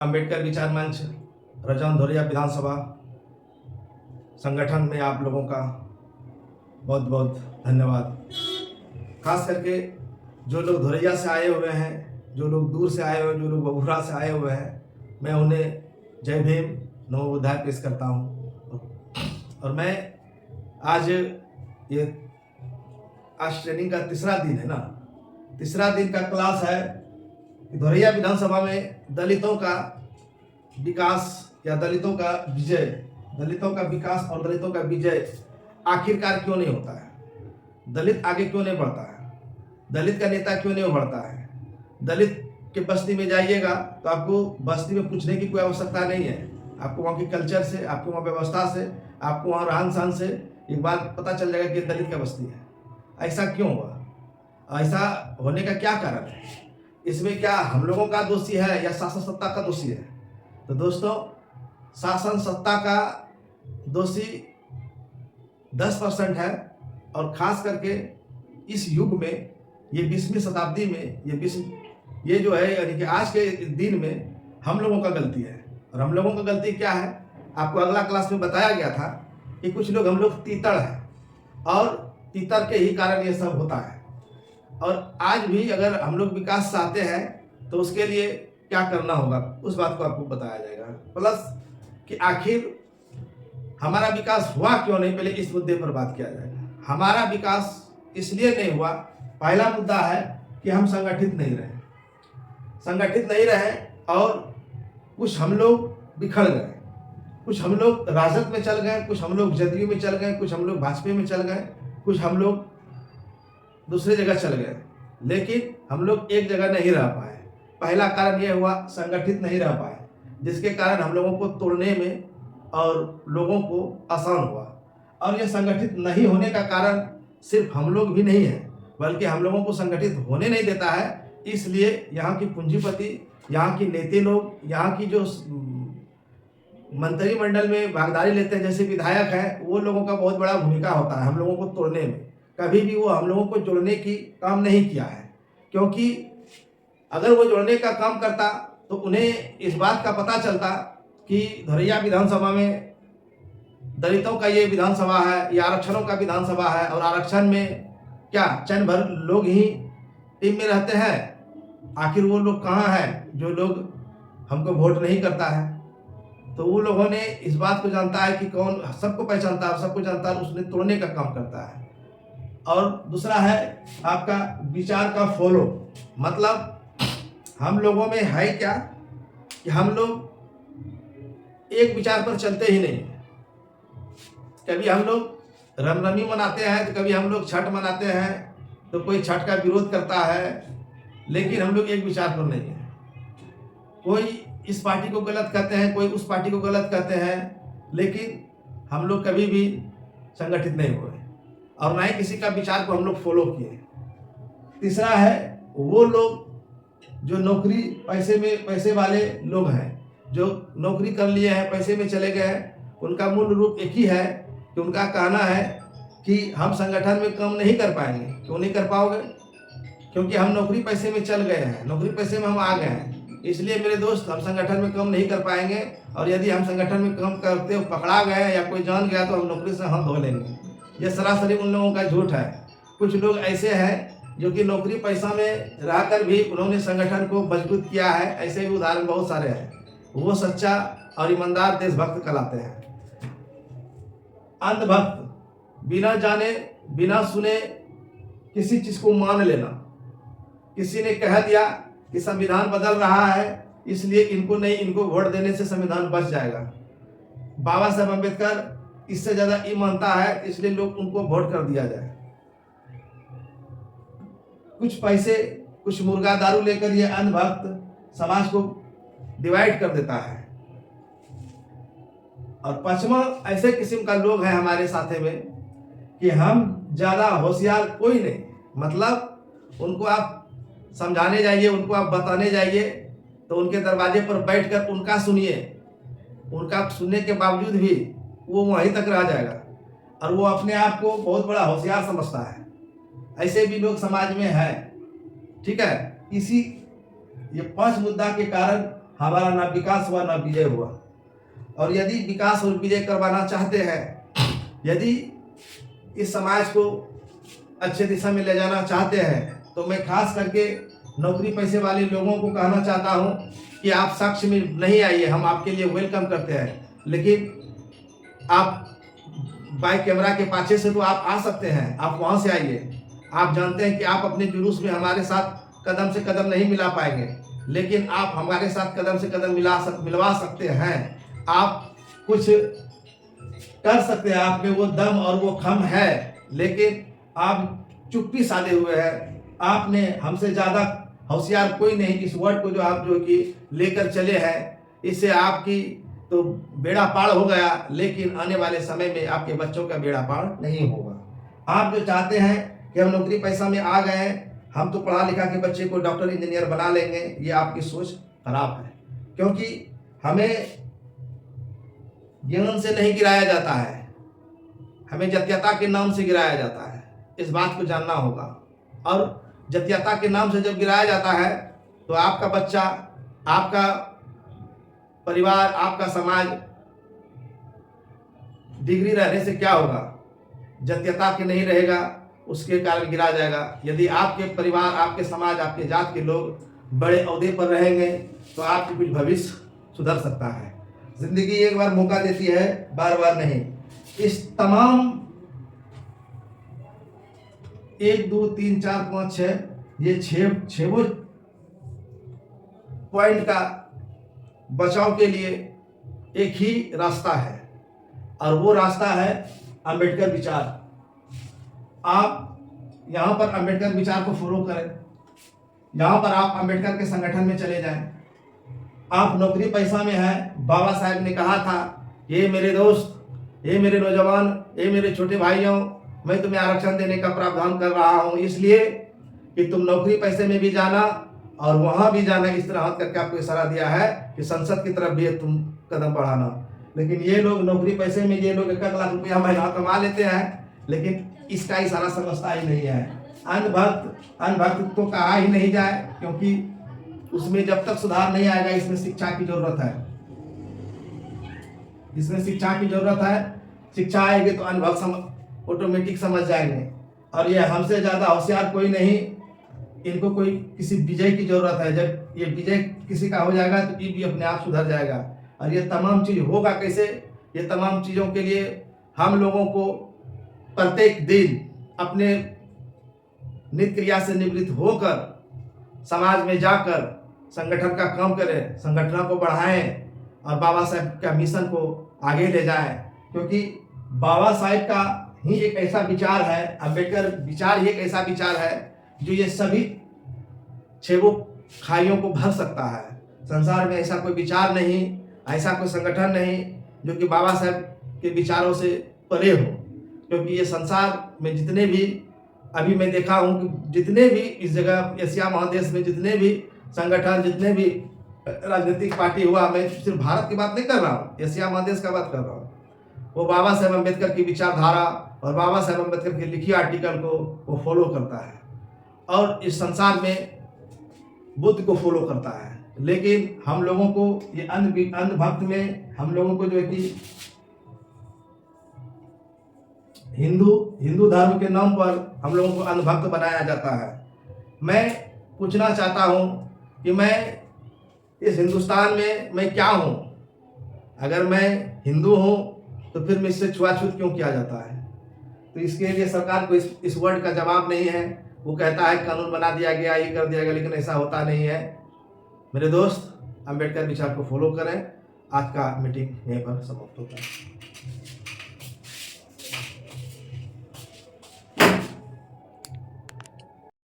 अंबेडकर विचार मंच रजौन धोरिया विधानसभा संगठन में आप लोगों का बहुत बहुत धन्यवाद। खास करके जो लोग धोरिया से आए हुए हैं, जो लोग दूर से आए हुए हैं, जो लोग बबुरा से आए हुए हैं, मैं उन्हें जय भीम नमो बुद्धाय पेश करता हूँ। और मैं आज ट्रेनिंग का तीसरा दिन है ना, तीसरा दिन का क्लास है। धोरिया विधानसभा में दलितों का विकास या दलितों का विजय, दलितों का विकास और दलितों का विजय आखिरकार क्यों नहीं होता है? दलित आगे क्यों नहीं बढ़ता है? दलित का नेता क्यों नहीं उभरता है? दलित के बस्ती में जाइएगा तो आपको बस्ती में पूछने की कोई आवश्यकता नहीं है। आपको वहाँ की कल्चर से, आपको वहाँ व्यवस्था से, आपको वहाँ रहन सहन से एक बात पता चल जाएगा कि दलित का बस्ती है। ऐसा क्यों हुआ? ऐसा होने का क्या कारण है? इसमें क्या हम लोगों का दोषी है या शासन सत्ता का दोषी है? तो दोस्तों, शासन सत्ता का दोषी 10% है। और खास करके इस युग में, ये 20वीं शताब्दी में, ये जो है यानी कि आज के दिन में हम लोगों का गलती है। और हम लोगों का गलती क्या है? आपको अगला क्लास में बताया गया था कि कुछ लोग, हम लोग तीतर हैं और तीतर के ही कारण ये सब होता है। और आज भी अगर हम लोग विकास चाहते हैं तो उसके लिए क्या करना होगा, उस बात को आपको बताया जाएगा। प्लस कि आखिर हमारा विकास हुआ क्यों नहीं, पहले इस मुद्दे पर बात किया जाएगा। हमारा विकास इसलिए नहीं हुआ, पहला मुद्दा है कि हम संगठित नहीं रहे और कुछ हम लोग बिखर गए, कुछ हम लोग राजद में चल गए, कुछ हम लोग जदयू में चल गए, कुछ हम लोग भाजपा में चल गए, कुछ हम लोग दूसरी जगह चल गए, लेकिन हम लोग एक जगह नहीं रह पाए। पहला कारण यह हुआ, संगठित नहीं रह पाए, जिसके कारण हम लोगों को तोड़ने में और लोगों को आसान हुआ। और यह संगठित नहीं होने का कारण सिर्फ हम लोग भी नहीं है, बल्कि हम लोगों को संगठित होने नहीं देता है। इसलिए यहाँ की पूंजीपति, यहाँ की नेता लोग, यहाँ की जो मंत्रिमंडल में भागीदारी लेते हैं, जैसे विधायक हैं, वो लोगों का बहुत बड़ा भूमिका होता है हम लोगों को तोड़ने में। कभी भी वो हम लोगों को जोड़ने की काम नहीं किया है, क्योंकि अगर वो जोड़ने का काम करता तो उन्हें इस बात का पता चलता कि धोरिया विधानसभा में दलितों का ये विधानसभा है, या आरक्षणों का विधानसभा है, और आरक्षण में क्या चंद भर लोग ही टीम में रहते हैं। आखिर वो लोग कहाँ हैं जो लोग हमको वोट नहीं करता है? तो वो लोगों ने इस बात को जानता है कि कौन सबको पहचानता है, सबको जानता है, उसने तोड़ने का काम करता है। और दूसरा है आपका विचार का फॉलो, मतलब हम लोगों में है क्या कि हम लोग एक विचार पर चलते ही नहीं। कभी हम लोग रामनवमी मनाते हैं, तो कभी हम लोग छठ मनाते हैं, तो कोई छठ का विरोध करता है, लेकिन हम लोग एक विचार पर नहीं है। कोई इस पार्टी को गलत कहते हैं, कोई उस पार्टी को गलत कहते हैं, लेकिन हम लोग कभी भी संगठित नहीं हुए और ना ही किसी का विचार को हम लोग फॉलो किए। तीसरा है वो लोग जो नौकरी पैसे वाले लोग हैं, जो नौकरी कर लिए हैं, पैसे में चले गए हैं, उनका मूल रूप एक ही है कि उनका कहना है कि हम संगठन में काम नहीं कर पाएंगे। क्यों नहीं कर पाओगे? क्योंकि हम नौकरी पैसे में चल गए हैं, नौकरी पैसे में हम आ गए हैं। इसलिए मेरे दोस्त, हम संगठन में काम नहीं कर पाएंगे, और यदि हम संगठन में काम करते हुए पकड़ा गए या कोई जान गया तो हम नौकरी से हाथ धो लेंगे। ये सरासरी उन लोगों का झूठ है। कुछ लोग ऐसे हैं जो कि नौकरी पैसा में रहकर भी उन्होंने संगठन को मजबूत किया है। ऐसे भी उदाहरण बहुत सारे हैं। वो सच्चा और ईमानदार देशभक्त कहलाते हैं। अंधभक्त, बिना जाने बिना सुने किसी चीज को मान लेना। किसी ने कह दिया कि संविधान बदल रहा है, इसलिए इनको नहीं, इनको वोट देने से संविधान बच जाएगा। बाबा साहब अम्बेडकर इससे ज्यादा ये मानता है, इसलिए लोग उनको वोट कर दिया जाए। कुछ पैसे, कुछ मुर्गा दारू लेकर ये अंधभक्त समाज को डिवाइड कर देता है। और पांचवा ऐसे किस्म का लोग है हमारे साथे में कि हम ज्यादा होशियार कोई नहीं, मतलब उनको आप समझाने जाइए, उनको आप बताने जाइए, तो उनके दरवाजे पर बैठकर उनका सुनिए, उनका सुनने के बावजूद भी वो वहीं तक रह जाएगा और वो अपने आप को बहुत बड़ा होशियार समझता है। ऐसे भी लोग समाज में है। ठीक है, इसी ये 5 मुद्दा के कारण हमारा ना विकास हुआ ना विजय हुआ। और यदि विकास और विजय करवाना चाहते हैं, यदि इस समाज को अच्छे दिशा में ले जाना चाहते हैं, तो मैं खास करके नौकरी पैसे वाले लोगों को कहना चाहता हूं कि आप साक्ष्य में नहीं आइए, हम आपके लिए वेलकम करते हैं, लेकिन आप बाय कैमरा के पाछे से तो आप आ सकते हैं, आप वहां से आइए। आप जानते हैं कि आप अपने जुलूस में हमारे साथ कदम से कदम नहीं मिला पाएंगे, लेकिन आप हमारे साथ कदम से कदम मिलवा सकते हैं। आप कुछ कर सकते हैं, आप में वो दम और वो खम है, लेकिन आप चुप्पी साधे हुए हैं। आपने हमसे ज़्यादा होशियार कोई नहीं। इस वर्ड को जो आप जो कि लेकर चले हैं, इससे आपकी तो बेड़ा पार हो गया, लेकिन आने वाले समय में आपके बच्चों का बेड़ा पार नहीं होगा। आप जो चाहते हैं कि हम नौकरी पैसा में आ गए, हम तो पढ़ा लिखा के बच्चे को डॉक्टर इंजीनियर बना लेंगे, ये आपकी सोच खराब है। क्योंकि हमें ज्ञान से नहीं गिराया जाता है, हमें जातीयता के नाम से गिराया जाता है। इस बात को जानना होगा। और जातीयता के नाम से जब गिराया जाता है, तो आपका बच्चा, आपका परिवार, आपका समाज डिग्री रहने से क्या होगा? जातीयता के नहीं रहेगा, उसके कारण गिरा जाएगा। यदि आपके परिवार, आपके समाज, आपके जात के लोग बड़े ओहदे पर रहेंगे, तो आपकी कुछ भविष्य सुधर सकता है। जिंदगी एक बार मौका देती है, बार बार नहीं। इस तमाम 1 2 3 4 5 6 ये छह पॉइंट का बचाव के लिए एक ही रास्ता है, और वो रास्ता है अंबेडकर विचार। आप यहाँ पर अंबेडकर विचार को फॉलो करें, यहाँ पर आप अंबेडकर के संगठन में चले जाएं। आप नौकरी पैसा में हैं, बाबा साहब ने कहा था, ये मेरे दोस्त, ये मेरे नौजवान, ये मेरे छोटे भाइयों, मैं तुम्हें आरक्षण देने का प्रावधान कर रहा हूँ, इसलिए कि तुम नौकरी पैसे में भी जाना और वहाँ भी जाना। इस तरह हाथ करके आपको इशारा दिया है कि संसद की तरफ भी तुम कदम बढ़ाना। लेकिन ये लोग नौकरी पैसे में, ये लोग 1 लाख रुपया महीना कमा लेते हैं, लेकिन इसका इशारा समझता ही नहीं है। अनभक्त तो कहा ही नहीं जाए, क्योंकि उसमें जब तक सुधार नहीं आएगा, इसमें शिक्षा की जरूरत है, इसमें शिक्षा की जरूरत है। शिक्षा आएगी तो अनभक्त ऑटोमेटिक समझ जाएंगे। और ये हमसे ज़्यादा होशियार कोई नहीं, इनको कोई किसी विजय की जरूरत है। जब ये विजय किसी का हो जाएगा, तो ये भी अपने आप सुधर जाएगा। और ये तमाम चीज़ होगा कैसे? ये तमाम चीज़ों के लिए हम लोगों को प्रत्येक दिन अपने नित्य क्रिया से निवृत्त होकर समाज में जाकर संगठन का काम करें, संगठनों को बढ़ाएं और बाबा साहब का मिशन को आगे ले जाएं। क्योंकि बाबा साहब का ही एक ऐसा विचार है, अंबेडकर विचार ही एक ऐसा विचार है जो ये सभी 6 खाइयों को भर सकता है। संसार में ऐसा कोई विचार नहीं, ऐसा कोई संगठन नहीं जो कि बाबा साहब के विचारों से परे हो। क्योंकि ये संसार में जितने भी, अभी मैं देखा हूँ कि जितने भी इस जगह एशिया महादेश में जितने भी संगठन, जितने भी राजनीतिक पार्टी हुआ, मैं सिर्फ भारत की बात नहीं कर रहा हूँ, एशिया महादेश का बात कर रहा हूँ, वो बाबा साहेब अम्बेडकर की विचारधारा और बाबा साहेब अम्बेडकर के लिखी आर्टिकल को वो फॉलो करता है और इस संसार में बुद्ध को फॉलो करता है। लेकिन हम लोगों को ये अंधभक्त में हम लोगों को जो है कि हिंदू धर्म के नाम पर हम लोगों को अंधभक्त बनाया जाता है। मैं पूछना चाहता हूँ कि मैं इस हिंदुस्तान में मैं क्या हूँ? अगर मैं हिंदू हूँ तो फिर मुझसे छुआछूत क्यों किया जाता है? तो इसके लिए सरकार को इस वर्ड का जवाब नहीं है। वो कहता है कानून बना दिया गया, ये कर दिया गया, लेकिन ऐसा होता नहीं है। मेरे दोस्त, अंबेडकर विचार को फॉलो करें। आज का मीटिंग यहीं पर समाप्त होता है।